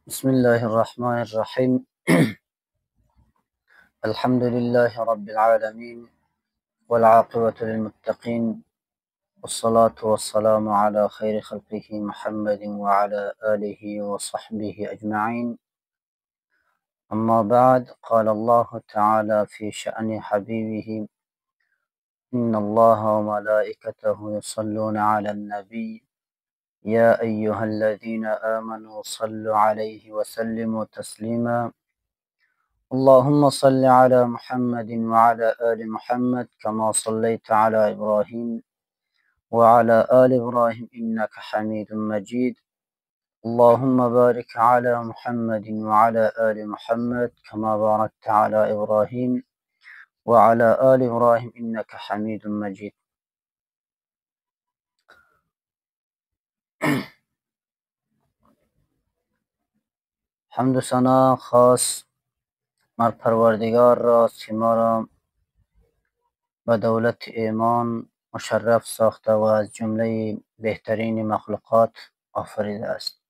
بسم الله الرحمن الرحيم. الحمد لله رب العالمين، والعاقبة للمتقين، والصلاة والسلام على خير خلقه محمد وعلى آله وصحبه أجمعين. أما بعد، قال الله تعالى في شأن حبيبه: إن الله وملائكته يصلون على النبي يا أيها الذين آمنوا صلوا عليه وسلموا تسليما. اللهم صل على محمد وعلى آل محمد كما صليت على إبراهيم وعلى آل إبراهيم إنك حميد مجيد. اللهم بارك على محمد وعلى آل محمد كما باركت على إبراهيم وعلى آل إبراهيم إنك حميد مجيد. حمد و ثنا خاص مر پروردگار راست که ما را به دولت ایمان مشرف ساخته و از جمله بهترین مخلوقات آفریده است.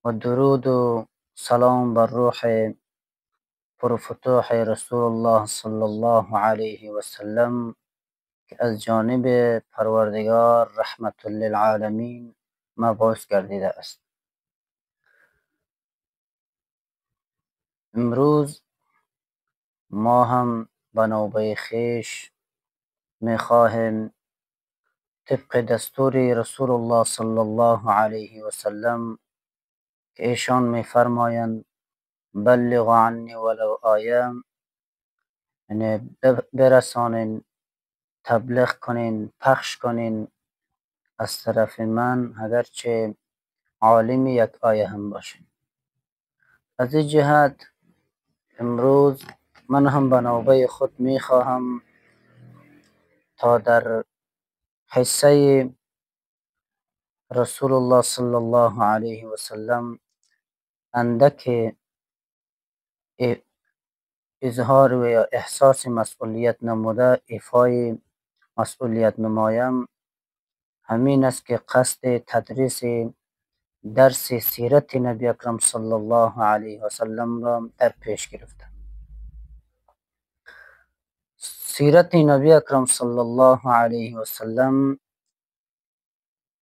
و درود و سلام بر روح پرفتوح رسول الله صلی الله علیه و سلم که از جانب پروردگار رحمت للعالمین مبعوث گردیده است. امروز ما هم به نوبه خویش میخواهیم طبق دستور رسول الله صلی الله علیه و سلم که ایشان میفرمایند بلغ عنی ولو آیه، یعنی برسانین، تبلیغ کنین، پخش کنین از طرف من اگرچه عالم یک آیه هم باشین. از این جهت امروز من هم به نوبه خود میخواهم تا در حصه رسول الله صلی الله علیه و سلم اندک اظهار و یا احساس مسئولیت نموده ایفای مسئولیت نمایم. همین است که قصد تدریس درس سیرت نبی اکرم صلی الله علیه و سلم را در پیش گرفتم. سیرت نبی اکرم صلی الله علیه و سلم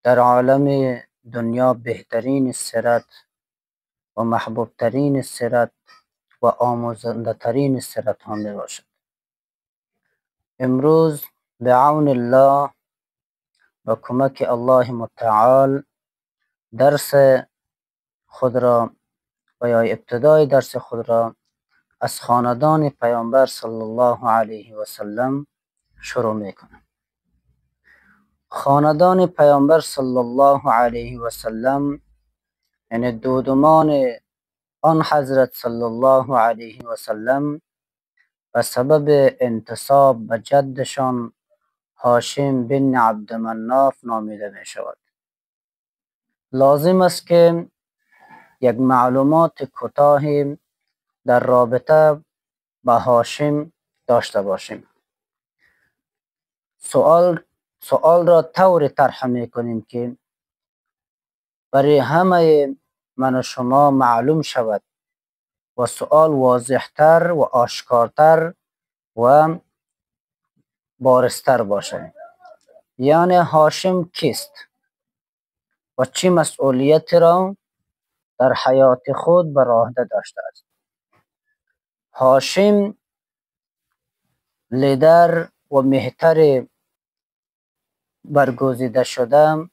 در عالم دنیا بهترین سیرت و محبوب ترین سیرت و آموزنده ترین سیرت ها می باشد. امروز به عون الله و کمک الله متعال درس خود را و یا ابتدای درس خود را از خاندان پیامبر صلی الله علیه و سلم شروع می کنم. خاندان پیامبر صلی الله علیه و سلم یعنی دودمان آن حضرت صلی الله علیه و سلم به سبب انتساب به جدشان هاشم بن عبدمناف نامیده می شود. لازم است که یک معلومات کوتاهی در رابطه با هاشم داشته باشیم. سوال را طور طرح می کنیم که برای همه من و شما معلوم شود و سوال واضحتر و آشکارتر و بارزتر باشد. یعنی هاشم کیست و چه مسئولیت را در حیات خود بر عهده داشته است؟ هاشم لیدر و مهتر برگزیده شده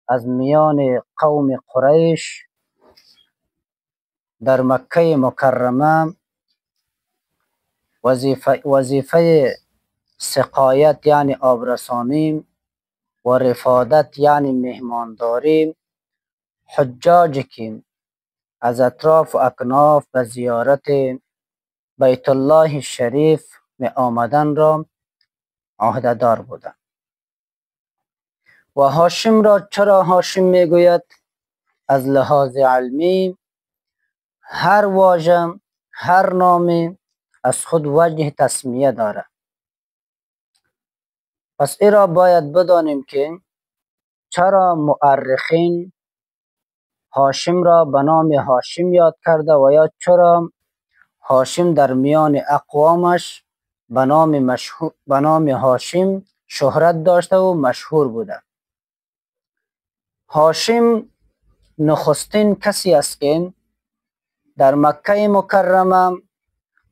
از میان قوم قریش در مکه مکرمه وظیفه سقایت یعنی آبرسانی و رفادت یعنی مهمانداری حجاج که از اطراف و اکناف به زیارت بیت الله شریف می آمدن را عهده دار بودند. و هاشم را چرا هاشم می گوید؟ از لحاظ علمی هر واژه، هر نامی از خود وجه تسمیه دارد. پس این را باید بدانیم که چرا مورخین هاشم را به نام هاشم یاد کرده و یا چرا هاشم در میان اقوامش به نام هاشم شهرت داشته و مشهور بوده. هاشم نخستین کسی است که در مکه مکرمه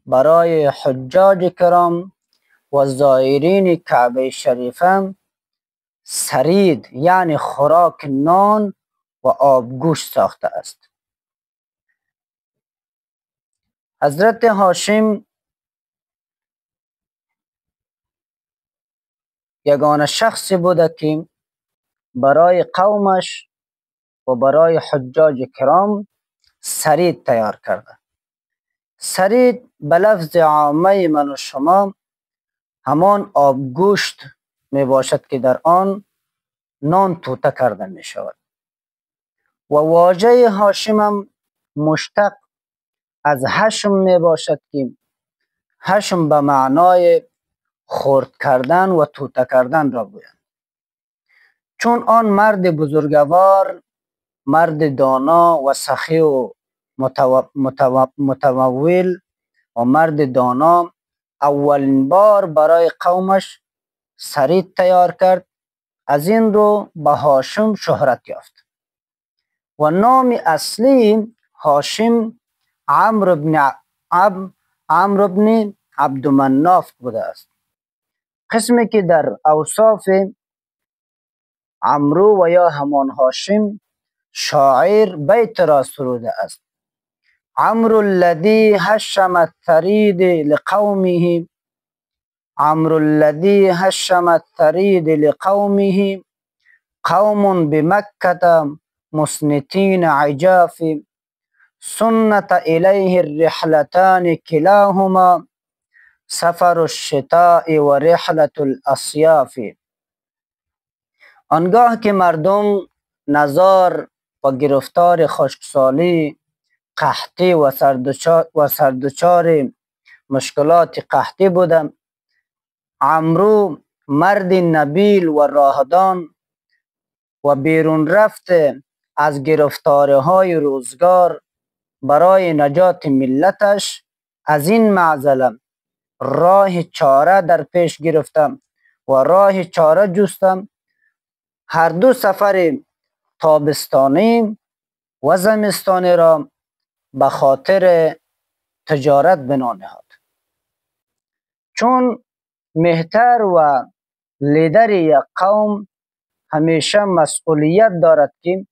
برای حجاج کرام و زائرین کعبه شریفه سرید یعنی خوراک نان و آبگوشت ساخته است. حضرت هاشم یگانه شخصی بوده که برای قومش و برای حجاج کرام سرید تیار کرده. سرید به لفظ عامه من و شما همان آبگوشت می باشد که در آن نان توته کرده می شود و واژه هاشم هم مشتق از هشم می باشد که هشم به معنای خرد کردن و توته کردن را گویند. چون آن مرد بزرگوار، مرد دانا و سخی و متمول و مرد دانا اولین بار برای قومش سرید تیار کرد، از این رو به هاشم شهرت یافت و نام اصلی هاشم عمرو بن عبدمناف بوده است. قسمی که در اوصاف عمرو و یا همان هاشم شاعر بیت را سروده است: عمرو الذی هشم الثرید لقومه، عمرو الذی هشم الثرید لقومه، قوم بمکة مسنتین عجاف، سنت الیه الرحلتان کلاهما، سفر الشتاء و رحلة الاصیاف. آنگاه که مردم نزار و گرفتار خشکسالی، قحطی و سردچار مشکلات قحطی بودند، عمرو مرد نبیل و راهدان و بیرون رفته از گرفتارهای روزگار برای نجات ملتش از این معضله راه چاره در پیش گرفتم و راه چاره جستم. هر دو سفر تابستانی و زمستانی را به خاطر تجارت بنا نهاد. چون مهتر و لیدر یک قوم همیشه مسئولیت دارد که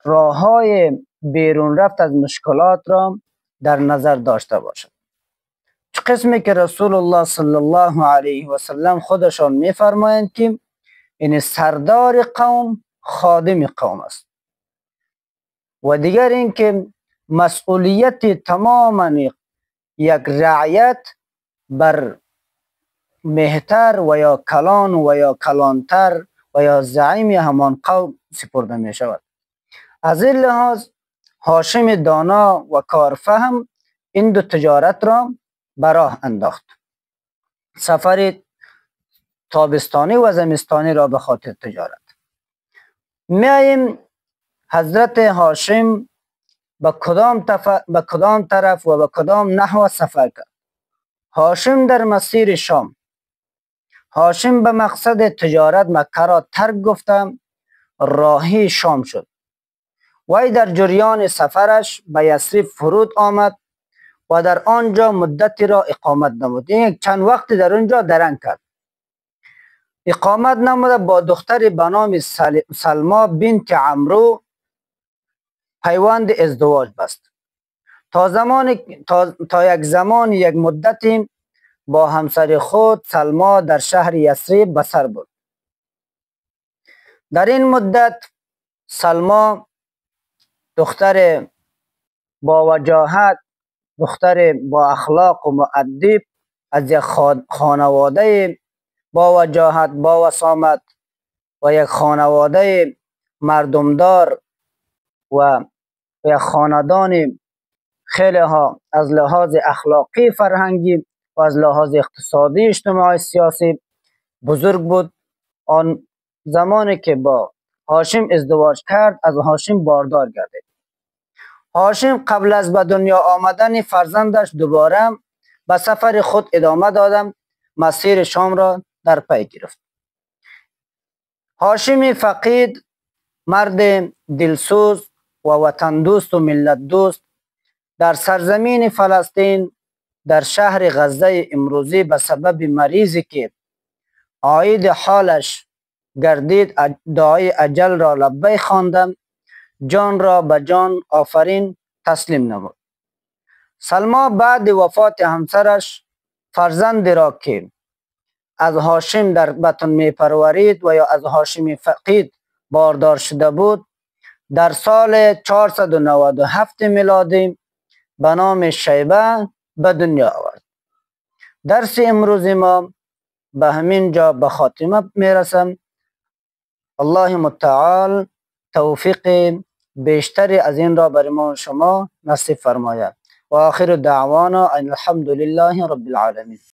راههای بیرون رفت از مشکلات را در نظر داشته باشد. چه قسمی که رسول الله صلی الله علیه و سلم خودشان میفرمایند که این سردار قوم خادم قوم است و دیگر اینکه مسئولیت تماما یک رعیت بر مهتر و یا کلان و یا کلانتر و یا زعیم همان قوم سپرده می شود. از این لحاظ هاشم دانا و کارفهم این دو تجارت را به راه انداخت، سفر تابستانی و زمستانی را به خاطر تجارت. میاییم حضرت هاشم به کدام طرف و به کدام نحو سفر کرد. هاشم در مسیر شام، هاشم به مقصد تجارت مکه را ترک گفتم، راهی شام شد. وی در جریان سفرش به یثرب فرود آمد و در آنجا مدتی را اقامت نمود. یک چند وقتی در آنجا درنگ کرد. اقامت نموده با دختری به نام سلما بنت عمرو پیوند ازدواج بست. تا یک زمان یک مدتی با همسر خود سلما در شهر یثرب به سر برد. در این مدت سلما دختر با وجاهت، دختر با اخلاق و مؤدب از یک خانواده با وجاهت، با وسامت و یک خانواده مردمدار و یک خاندان خیلی ها از لحاظ اخلاقی، فرهنگی و از لحاظ اقتصادی، اجتماعی، سیاسی بزرگ بود. آن زمانی که با هاشم ازدواج کرد، از هاشم باردار گردید. هاشم قبل از به دنیا آمدن فرزندش دوباره به سفر خود ادامه دادم، مسیر شام را در پی گرفت. هاشم فقید مرد دلسوز و وطن دوست و ملت دوست در سرزمین فلسطین در شهر غزه امروزی به سبب مریضی که عاید حالش گردید دعای اجل را لبیک خواندم، جان را به جان آفرین تسلیم نمود. سلما بعد وفات همسرش فرزندی را که از هاشم در بطن می پرورید و یا از هاشم فقید باردار شده بود، در سال 497 میلادی به نام شیبه به دنیا آورد. درس امروز ما به همین جا به خاتمه میرسم. الله متعال توفیق بیشتری از این را بر ما شما نصیب فرماید. و آخر دعوانا ان الحمد لله رب العالمین.